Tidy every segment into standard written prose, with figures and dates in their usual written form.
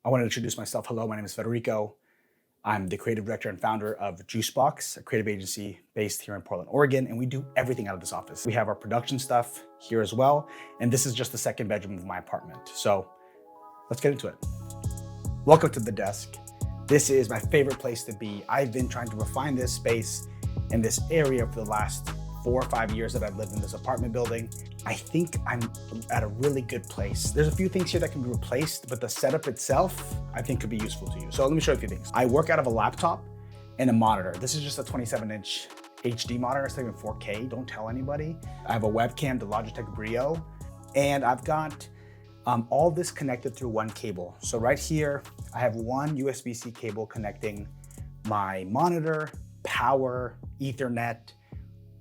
I want to introduce myself. Hello, my name is Federico. I'm the creative director and founder of Juicebox, a creative agency based here in Portland, Oregon, and we do everything out of this office. We have our production stuff here as well, and this is just the second bedroom of my apartment. So let's get into it. Welcome to the desk. This is my favorite place to be. I've been trying to refine this space in this area for the last 4 or 5 years that I've lived in this apartment building. I think I'm at a really good place. There's a few things here that can be replaced, but the setup itself, I think could be useful to you. So let me show you a few things. I work out of a laptop and a monitor. This is just a 27-inch HD monitor. It's not even 4K, don't tell anybody. I have a webcam, the Logitech Brio, and I've got all this connected through one cable. So right here, I have one USB-C cable connecting my monitor, power, Ethernet,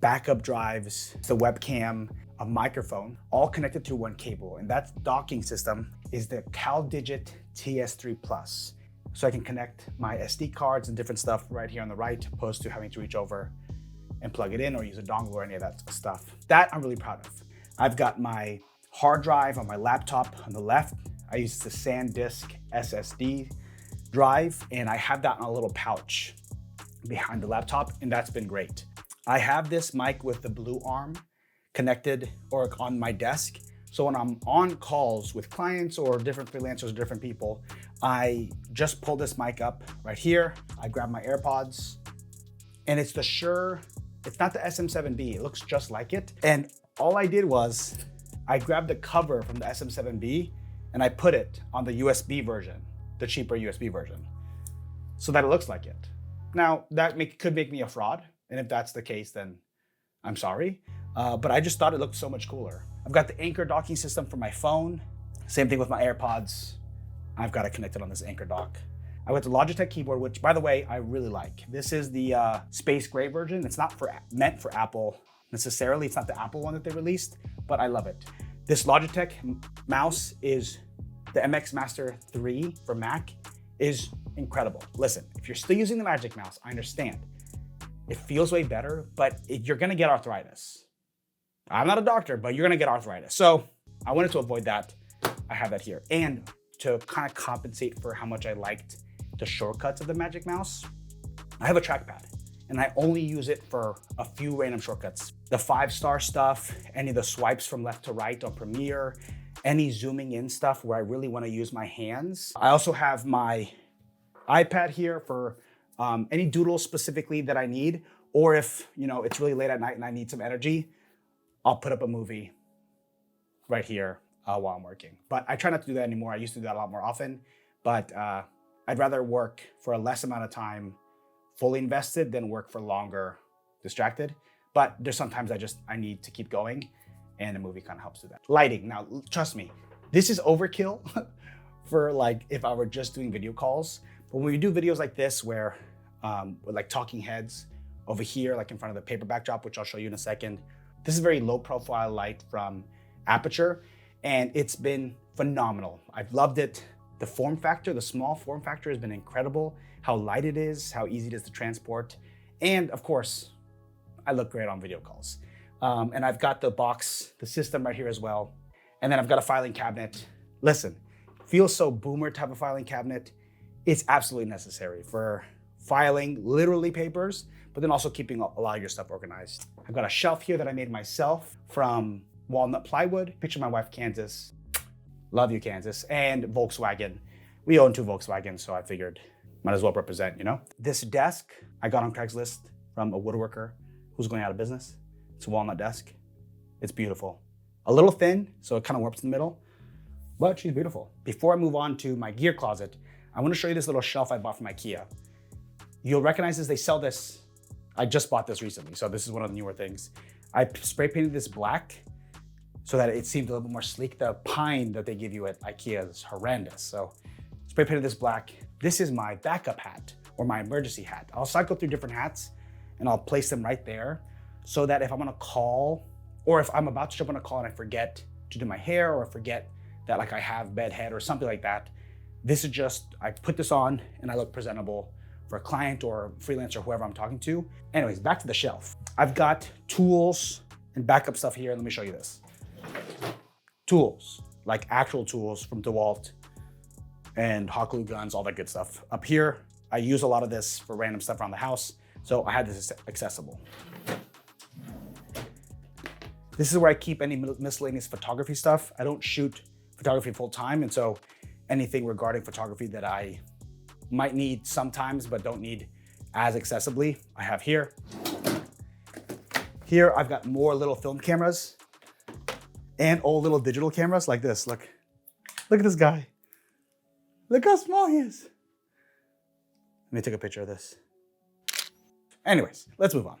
backup drives, the webcam, a microphone, all connected through one cable. And that docking system is the CalDigit TS3 Plus. So I can connect my SD cards and different stuff right here on the right, opposed to having to reach over and plug it in or use a dongle or any of that stuff. That I'm really proud of. I've got my hard drive on my laptop on the left. I use the SanDisk SSD drive, and I have that in a little pouch behind the laptop, and that's been great. I have this mic with the blue arm connected or on my desk. So when I'm on calls with clients or different freelancers or different people, I just pull this mic up right here. I grab my AirPods, and it's the Shure, it's not the SM7B, it looks just like it. And all I did was I grabbed the cover from the SM7B and I put it on the USB version, the cheaper USB version, so that it looks like it. Now, that could make me a fraud. And if that's the case, then I'm sorry. But I just thought it looked so much cooler. I've got the Anchor docking system for my phone. Same thing with my AirPods. I've got it connected on this Anchor dock. I got the Logitech keyboard, which by the way, I really like. This is the space gray version. It's not meant for Apple necessarily. It's not the Apple one that they released, but I love it. This Logitech mouse is the MX Master 3 for Mac is incredible. Listen, if you're still using the Magic Mouse, I understand. It feels way better, but you're gonna get arthritis. I'm not a doctor, but you're gonna get arthritis. So I wanted to avoid that. I have that here. And to kind of compensate for how much I liked the shortcuts of the Magic Mouse, I have a trackpad and I only use it for a few random shortcuts. The 5-star stuff, any of the swipes from left to right on Premiere, any zooming in stuff where I really wanna use my hands. I also have my iPad here for any doodles specifically that I need, or if it's really late at night and I need some energy, I'll put up a movie right here while I'm working. But I try not to do that anymore. I used to do that a lot more often, but I'd rather work for a less amount of time fully invested than work for longer distracted. But there's sometimes I need to keep going, and a movie kind of helps do that. Lighting, now trust me, this is overkill for like if I were just doing video calls. But when we do videos like this where with like talking heads over here, like in front of the paper backdrop, which I'll show you in a second, this is very low profile light from Aperture, and it's been phenomenal. I've loved it. The form factor, the small form factor has been incredible. How light it is, how easy it is to transport. And of course, I look great on video calls. And I've got the box, the system right here as well. And then I've got a filing cabinet. Listen, feels so boomer to have a filing cabinet. It's absolutely necessary for filing literally papers, but then also keeping a lot of your stuff organized. I've got a shelf here that I made myself from walnut plywood. Picture my wife, Kansas. Love you, Kansas. And Volkswagen. We own 2 Volkswagens, so I figured might as well represent, This desk I got on Craigslist from a woodworker who's going out of business. It's a walnut desk. It's beautiful. A little thin, so it kind of warps in the middle, but she's beautiful. Before I move on to my gear closet, I want to show you this little shelf I bought from IKEA. You'll recognize this, they sell this. I just bought this recently, so this is one of the newer things. I spray painted this black so that it seemed a little bit more sleek. The pine that they give you at IKEA is horrendous. So spray painted this black. This is my backup hat or my emergency hat. I'll cycle through different hats and I'll place them right there so that if I'm on a call or if I'm about to jump on a call and I forget to do my hair or I forget that like I have bed head or something like that, this is just, I put this on and I look presentable for a client or freelancer, whoever I'm talking to. Anyways, back to the shelf. I've got tools and backup stuff here. Let me show you this. Tools, like actual tools from DeWalt and hot glue guns, all that good stuff. Up here, I use a lot of this for random stuff around the house, so I had this accessible. This is where I keep any miscellaneous photography stuff. I don't shoot photography full time, and so anything regarding photography that I might need sometimes but don't need as accessibly, I have here. Here, I've got more little film cameras and old little digital cameras like this. Look at this guy. Look how small he is. Let me take a picture of this. Anyways, let's move on.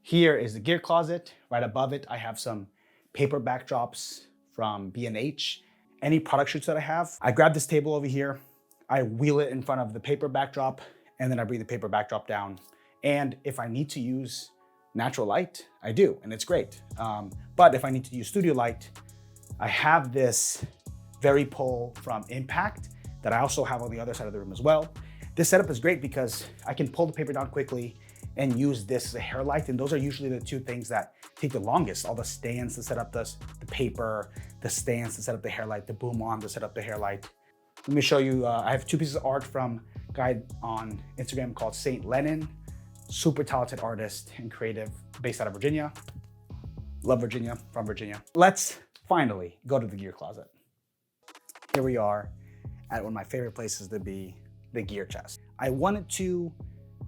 Here is the gear closet. Right above it, I have some paper backdrops from B&H. Any product shoots that I have, I grab this table over here, I wheel it in front of the paper backdrop, and then I bring the paper backdrop down. And if I need to use natural light, I do, and it's great. But if I need to use studio light, I have this Very Pull from Impact that I also have on the other side of the room as well. This setup is great because I can pull the paper down quickly and use this as a hair light, and those are usually the two things that take the longest. All the stands to set up the paper, the stands to set up the hair light, the boom arm to set up the hair light. Let me show you, I have two pieces of art from a guy on Instagram called Saint Lennon, super talented artist and creative based out of Virginia. Love Virginia, from Virginia. Let's finally go to the gear closet. Here we are at one of my favorite places to be, the gear chest. I wanted to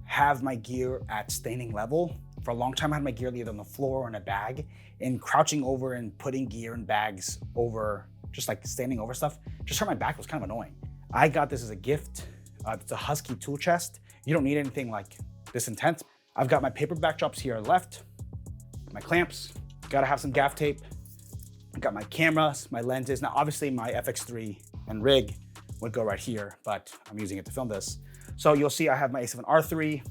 have my gear at standing level. For a long time, I had my gear either on the floor or in a bag, and crouching over and putting gear in bags over, just like standing over stuff, just hurt my back. Was kind of annoying. I got this as a gift. It's a Husky tool chest. You don't need anything like this intense. I've got my paper backdrops here left, my clamps, gotta have some gaff tape. I got my cameras, my lenses. Now, obviously my FX3 and rig would go right here, but I'm using it to film this. So you'll see I have my A7R3,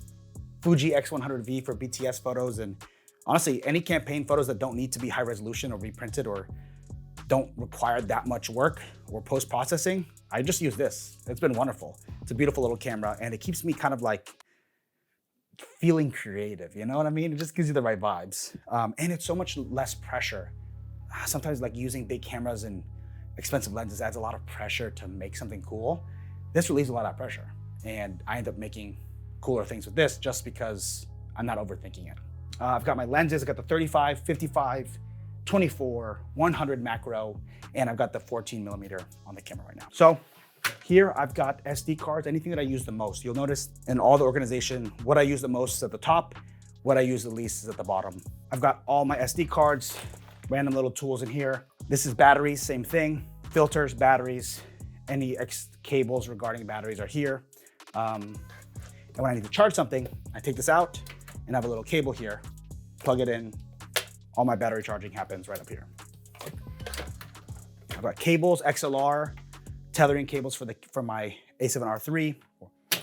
Fuji X100V for BTS photos, and honestly, any campaign photos that don't need to be high resolution or reprinted or don't require that much work or post-processing, I just use this. It's been wonderful. It's a beautiful little camera, and it keeps me kind of like feeling creative, you know what I mean? It just gives you the right vibes. And it's so much less pressure. Sometimes like using big cameras and expensive lenses adds a lot of pressure to make something cool. This relieves a lot of pressure, and I end up making cooler things with this just because I'm not overthinking it. I've got my lenses. I've got the 35, 55, 24, 100 macro, and I've got the 14mm on the camera right now. So here I've got SD cards, anything that I use the most. You'll notice in all the organization, what I use the most is at the top, what I use the least is at the bottom. I've got all my SD cards, random little tools in here. This is batteries, same thing. Filters, batteries, any cables regarding batteries are here. And when I need to charge something, I take this out and have a little cable here, plug it in. All my battery charging happens right up here. I've got cables, XLR, tethering cables for my A7R3.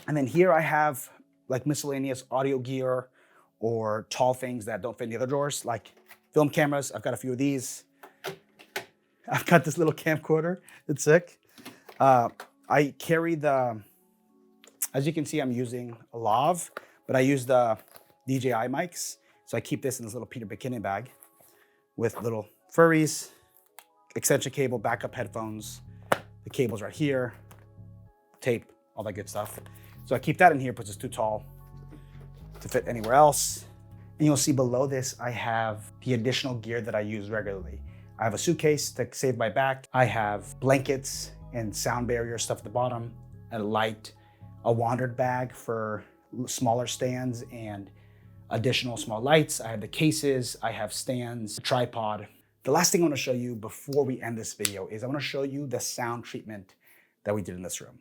And then here I have like miscellaneous audio gear or tall things that don't fit in the other drawers, like film cameras. I've got a few of these. I've got this little camcorder. It's sick. I carry the, as you can see, I'm using a lav, but I use the DJI mics. So I keep this in this little Peter McKinnon bag with little furries, extension cable, backup headphones, the cable's right here, tape, all that good stuff. So I keep that in here because it's too tall to fit anywhere else. And you'll see below this, I have the additional gear that I use regularly. I have a suitcase to save my back. I have blankets and sound barrier stuff at the bottom, a light, a wandered bag for smaller stands and additional small lights. I have the cases, I have stands, a tripod. The last thing I want to show you before we end this video is I want to show you the sound treatment that we did in this room.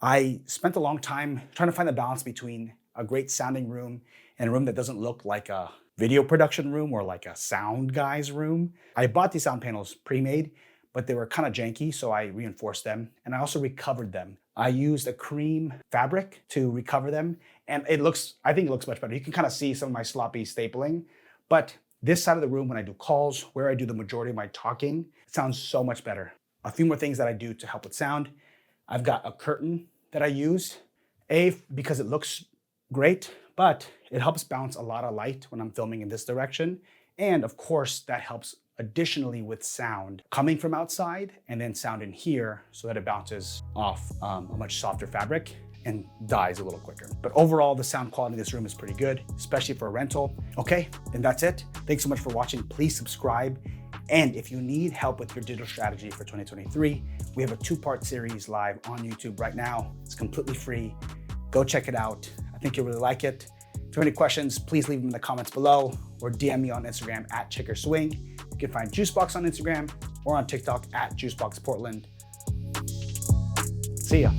I spent a long time trying to find the balance between a great sounding room and a room that doesn't look like a video production room or like a sound guy's room. I bought these sound panels pre-made, but they were kind of janky, so I reinforced them, and I also recovered them. I used a cream fabric to recover them, and I think it looks much better. You can kind of see some of my sloppy stapling, but this side of the room, when I do calls, where I do the majority of my talking, it sounds so much better. A few more things that I do to help with sound. I've got a curtain that I use, because it looks great, but it helps bounce a lot of light when I'm filming in this direction. And of course, that helps additionally with sound coming from outside and then sound in here so that it bounces off a much softer fabric and dies a little quicker. But overall, the sound quality in this room is pretty good, especially for a rental. Okay, and that's it. Thanks so much for watching. Please subscribe. And if you need help with your digital strategy for 2023, we have a 2-part series live on YouTube right now. It's completely free. Go check it out. I think you'll really like it. If you have any questions, please leave them in the comments below or DM me on Instagram at @ChickerSwing. You can find Juicebox on Instagram or on TikTok at JuiceboxPortland. See ya.